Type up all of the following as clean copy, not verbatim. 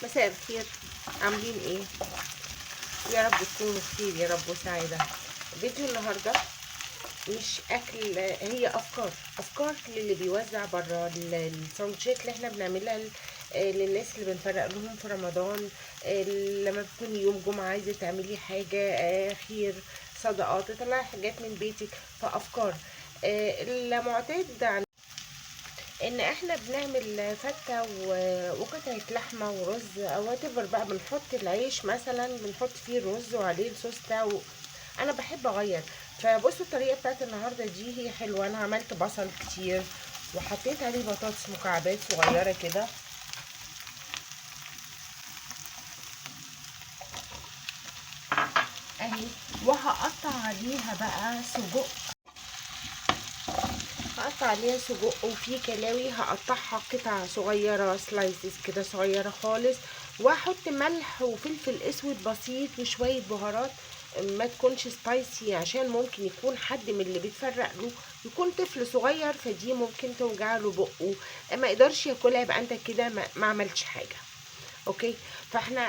مساء الخير، عاملين ايه؟ يا رب تكونوا بخير يا رب وسعادة. فيديو النهاردة مش اكل، هي افكار للي بيوزع بره الساندوتشات اللي احنا بنعملها للناس اللي بنفرق لهم في رمضان. لما بتكون يوم جمعة عايزة تعملي حاجة خير، صدقات، تطلعي حاجات من بيتك. فافكار المعتاد ان احنا بنعمل فتة وقطعة لحمة ورز او whatever بقى، بنحط العيش مثلا بنحط فيه الرز وعليه الصوص بتاعه. انا بحب اغير. فبصوا الطريقة بتاعت النهاردة دي هي حلوة. انا عملت بصل كتير وحطيت عليه بطاطس مكعبات صغيرة كده اهي، وهقطع عليها بقى سجق. هقطع عليها سجق وفي كلاوي هقطعها قطع صغيرة، سلايسز كده صغيرة خالص، واحط ملح وفلفل اسود بسيط وشوية بهارات ما تكونش سبايسي، عشان ممكن يكون حد من اللي بيتفرق له يكون طفل صغير، فدي ممكن توجع له بقه ما يقدرش ياكلها، يبقى انت كده ما عملتش حاجة. اوكي. فاحنا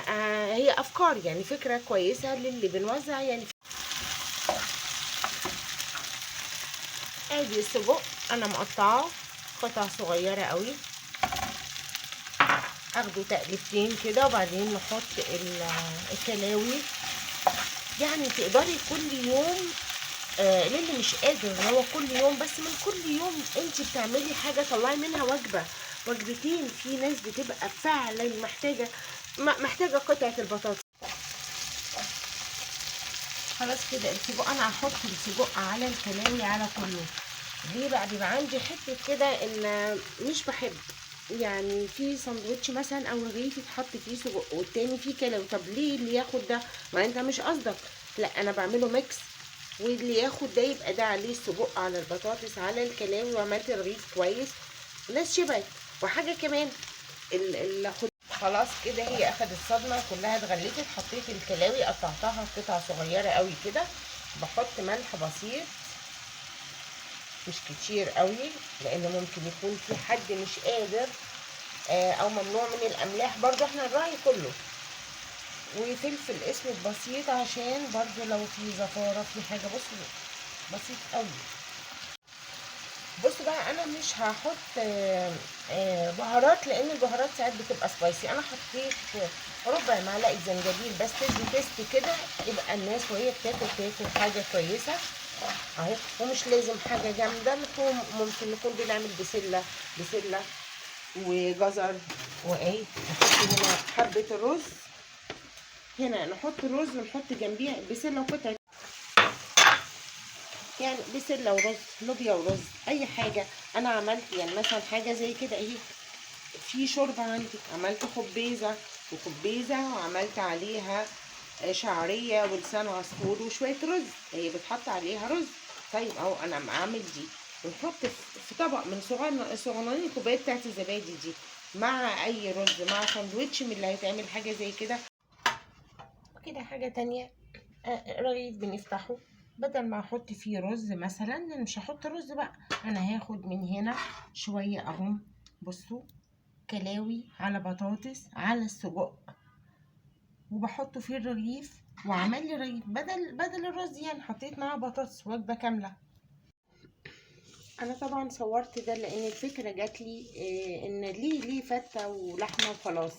هي افكار، يعني فكرة كويسة للي بنوزع يعني. ادي السجق انا مقطعاه قطع صغيرة قوي، اخده تقلبتين كده وبعدين نحط الكلاوي. يعني تقدري كل يوم، للي مش قادر ان هو كل يوم، بس من كل يوم انت بتعملي حاجه طلعي منها وجبه وجبتين. في ناس بتبقى فعلا محتاجه قطعه البطاطس. خلاص كده السجق انا هحط السجق على الكلاوي على كله. ليه بقى؟ بيبقى عندي حته كده ان مش بحب يعني في ساندوتش مثلا او رغيف يتحط فيه سجق والتاني فيه كلاوي. طب ليه اللي ياخد ده؟ ما انت مش قصدك. لا، انا بعمله ميكس، واللي ياخد ده يبقى ده عليه السجق على البطاطس على الكلاوي، وعملت رغيف كويس. ناس شبعت. وحاجه كمان، خلاص كده هي اخدت صدمه كلها اتغليتت. حطيت الكلاوي قطعتها قطع صغيره قوي كده، بحط ملح بسيط مش كتير قوي، لان ممكن يكون في حد مش قادر او ممنوع من الاملاح، برضو احنا الراعي كله. وفلفل اسود بسيط عشان برضو لو في زفاره في حاجه. بصوا بسيط قوي. بص بقى، انا مش هحط بهارات، لان البهارات ساعات بتبقى سبايسي. انا حطيت ربع معلقه زنجبيل بس تدي تيست كده، يبقى الناس وهي تاكل حاجه كويسه اهو. ومش لازم حاجه جامده، ممكن نكون بنعمل بسله وجزر وايه. نحط هنا حبه الرز، هنا نحط الرز ونحط جنبيها البسله وقطعه، يعني بسله ورز، لوبيا ورز، اي حاجه. انا عملت يعني مثلا حاجه زي كده اهي. في شوربه عندي عملت خبيزه وعملت عليها شعريه ولسان عصفور وشويه رز، هي بتحط عليها رز. طيب اهو انا عامل دي، ونحط في طبق من صغننين الكوبايه بتاعت الزبادي دي مع اي رز مع ساندوتش من اللي هيتعمل حاجه زي كده. وكده حاجه تانية، رغيف بنفتحه، بدل ما احط فيه رز مثلا، انا مش هحط رز بقى، انا هاخد من هنا شويه اهو. بصوا، كلاوي على بطاطس على السجق، وبحطه في الرغيف، وعمل لي رغيف بدل الرز، يعني حطيت معاه بطاطس، وجبه كامله. انا طبعا صورت ده لان الفكره جات لي ان ليه فته ولحمه وخلاص؟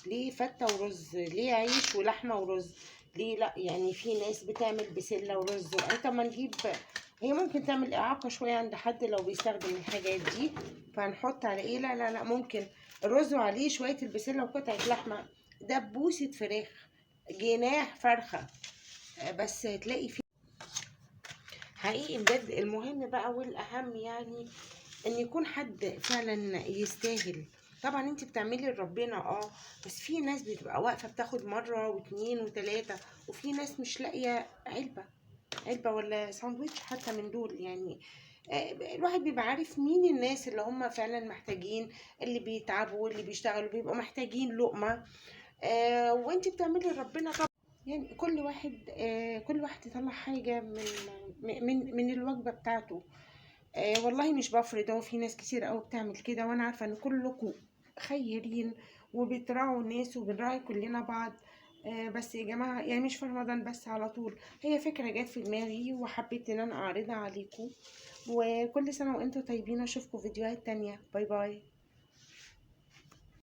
ليه فته ورز؟ ليه عيش ولحمه ورز؟ ليه لا؟ يعني في ناس بتعمل بسله ورز، انت ما نجيب. هي ممكن تعمل اعاقه شويه عند حد لو بيستخدم الحاجات دي، فهنحط على ايه؟ لا لا لا، ممكن الرز وعليه شويه البسله وقطعه لحمه، دبوسه فراخ، جناح فرخه، بس تلاقي فيه حقيقي بجد. المهم بقى والاهم يعني ان يكون حد فعلا يستاهل. طبعا انت بتعملي لربنا بس في ناس بتبقى واقفه بتاخد مره واتنين وتلاته، وفي ناس مش لاقيه علبه ولا ساندوتش حتى من دول يعني. الواحد بيبقى عارف مين الناس اللي هم فعلا محتاجين، اللي بيتعبوا واللي بيشتغلوا بيبقوا محتاجين لقمه. وانت بتعملي لربنا طبعا. يعني كل واحد يطلع حاجه من الوجبه بتاعته. والله مش بفرض، هو في ناس كتير قوي بتعمل كده، وانا عارفه ان كلكم خيرين وبتراعوا الناس وبنراعي كلنا بعض. بس يا جماعة يعني مش في رمضان بس، على طول هي فكرة جت في دماغي وحبيت ان انا اعرضها عليكم. وكل سنة وانتم طيبين، اشوفكم فيديوهات تانية. باي باي.